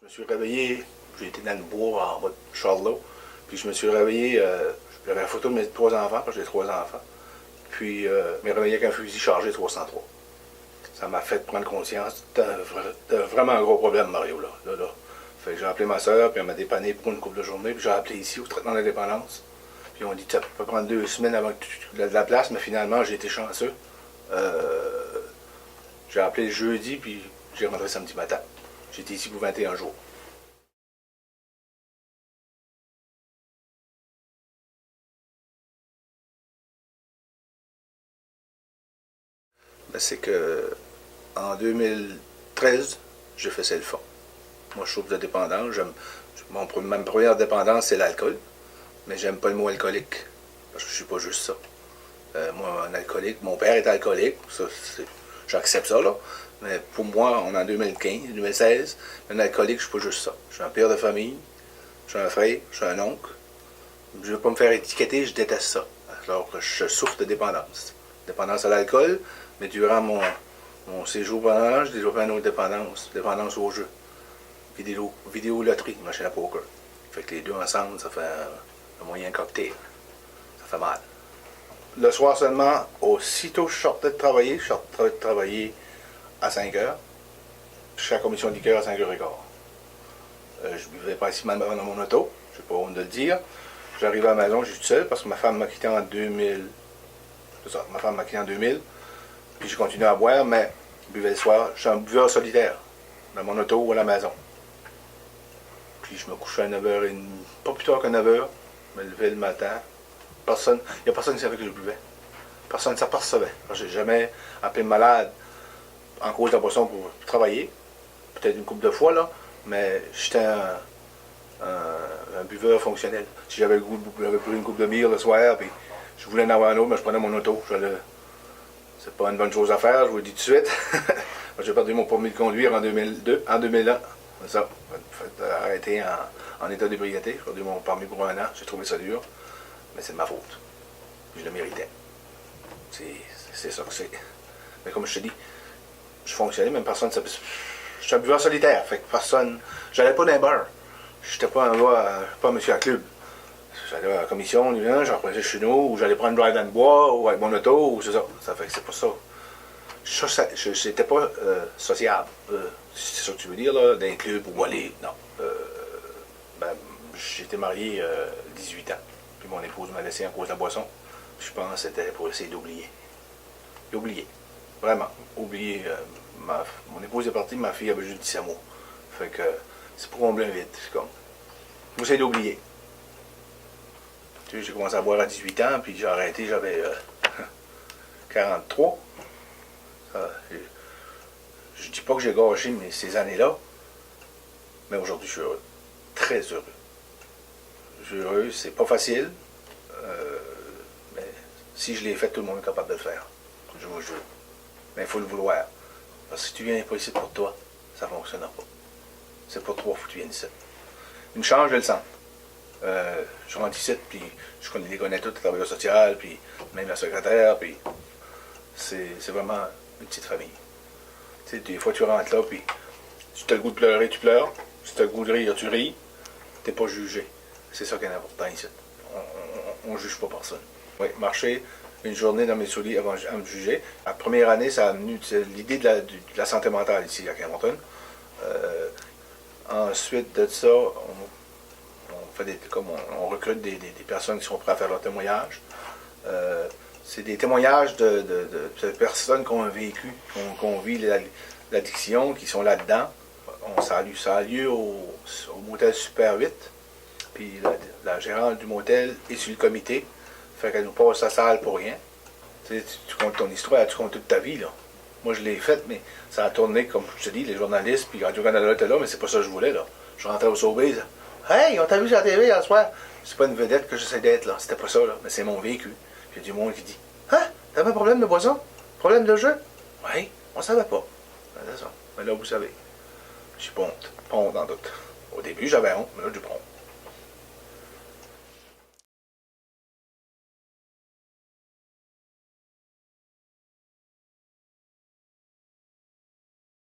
Je me suis réveillé, j'ai été dans le bois en bas de Charlot, puis je me suis réveillé, j'avais la photo de mes 3 enfants, parce que j'ai 3 enfants, puis je me réveillé avec un fusil chargé 303. Ça m'a fait prendre conscience de vraiment un gros problème, Mario, là. Fait que j'ai appelé ma soeur, puis elle m'a dépanné pour une couple de journées, puis j'ai appelé ici au traitement de l'indépendance. Puis on dit que ça peut prendre 2 semaines avant que tu aies de la place, mais finalement j'ai été chanceux. J'ai appelé le jeudi, puis j'ai rentré samedi matin. J'étais ici pour 21 jours. Ben, c'est que en 2013, j'ai fait le fond. Moi, je souffre de dépendance. Ma première dépendance, c'est l'alcool. Mais j'aime pas le mot alcoolique. Parce que je suis pas juste ça. Moi, un alcoolique, mon père est alcoolique. J'accepte ça, là. Mais pour moi, on est en 2015, 2016. Un alcoolique, je suis pas juste ça. Je suis un père de famille. Je suis un frère. Je suis un oncle. Je veux pas me faire étiqueter, je déteste ça. Alors que je souffre de dépendance. Dépendance à l'alcool, mais durant mon séjour pendant, j'ai développé une autre dépendance. Dépendance au jeu. Vidéo-loterie, machine à poker. Fait que les deux ensemble, ça fait un moyen cocktail. Ça fait mal. Le soir seulement, aussitôt je sortais de travailler, je sortais de travailler à 5 heures. Je suis à la commission de liqueur à 5h15. Je buvais principalement dans mon auto, je n'ai pas honte de le dire. J'arrive à la maison, je suis tout seul parce que ma femme m'a quitté en 2000. C'est ça, ma femme m'a quitté en 2000. Puis j'ai continué à boire, mais je buvais le soir. Je suis un buveur solitaire, dans mon auto ou à la maison. Puis je me couchais à 9h30, pas plus tard qu'à 9h. Je me levais le matin. Il n'y a personne qui savait que je buvais. Personne ne s'apercevait. Je n'ai jamais appelé malade en cause de la boisson pour travailler. Peut-être une couple de fois, là. Mais j'étais un buveur fonctionnel. Si j'avais le goût, j'avais pris une coupe de bière le soir, puis je voulais en avoir un autre, mais je prenais mon auto. C'est pas une bonne chose à faire, je vous le dis tout de suite. J'ai perdu mon permis de conduire en 2001. C'est ça. J'ai arrêté en état d'ébriété. J'ai perdu mon permis pour 1 an. J'ai trouvé ça dur. Mais c'est de ma faute. Je le méritais. C'est ça que c'est. Mais comme je te dis, je fonctionnais, même personne ne savait. Je suis un buveur solitaire, fait que personne. J'allais pas dans les bars. J'étais pas un gars, pas un monsieur à club. J'allais à la commission, j'en prenais chez nous, ou j'allais prendre un drive dans le bois, ou avec mon auto, ou c'est ça. Ça fait que c'est pas ça. J'étais pas sociable. C'est ça que tu veux dire, là, dans les clubs ou aller. Non. J'étais marié 18 ans. Puis mon épouse m'a laissé en cause de la boisson. Je pense que c'était pour essayer d'oublier. D'oublier. Vraiment. Oublier. Mon épouse est partie, ma fille avait juste 17 mois. Fait que c'est pour combler un vide. C'est comme. J'essaie d'oublier. Tu sais, j'ai commencé à boire à 18 ans, puis j'ai arrêté, j'avais 43. Je dis pas que j'ai gâché ces années-là, mais aujourd'hui, je suis heureux. Très heureux. Je suis heureux, c'est pas facile, mais si je l'ai fait, tout le monde est capable de le faire. Je vous jure. Mais il faut le vouloir. Parce que si tu viens pas ici pour toi, ça ne fonctionnera pas. C'est pour toi, il faut que tu viennes ici. Une chance, je le sens. Je rentre ici, puis je les connais tous, le travailleur social, puis même la secrétaire, puis c'est vraiment une petite famille. Tu sais, des fois, tu rentres là, puis si tu as le goût de pleurer, tu pleures. Si tu as le goût de rire, tu ris. Tu n'es pas jugé. C'est ça qui est important ici. On ne juge pas personne. Oui, marcher une journée dans mes souliers avant de me juger. La première année, ça a amené l'idée de la santé mentale ici à Camerton. Ensuite de ça, on recrute des personnes qui sont prêtes à faire leur témoignage. C'est des témoignages de personnes qui ont un vécu, qui ont vécu l'addiction, qui sont là-dedans. Ça a lieu au motel Super 8. Puis la gérante du motel est sur le comité. Fait qu'elle nous passe sa salle pour rien. Tu comptes ton histoire, tu comptes toute ta vie, là. Moi, je l'ai faite, mais ça a tourné, comme je te dis, les journalistes, puis Radio-Canada était là, mais c'est pas ça que je voulais, là. Je rentrais au Sobeys. Hey, on t'a vu sur la TV hier soir. C'est pas une vedette que j'essaie d'être, là. C'était pas ça, là. Mais c'est mon vécu. Puis il y a du monde qui dit, hein, t'avais un problème de boisson? Problème de jeu? Oui, on savait pas. Ben, c'est ça. Mais là, vous savez. J'ai pas honte. Pas honte en doute. Au début, j'avais honte, mais là, j'ai pas honte.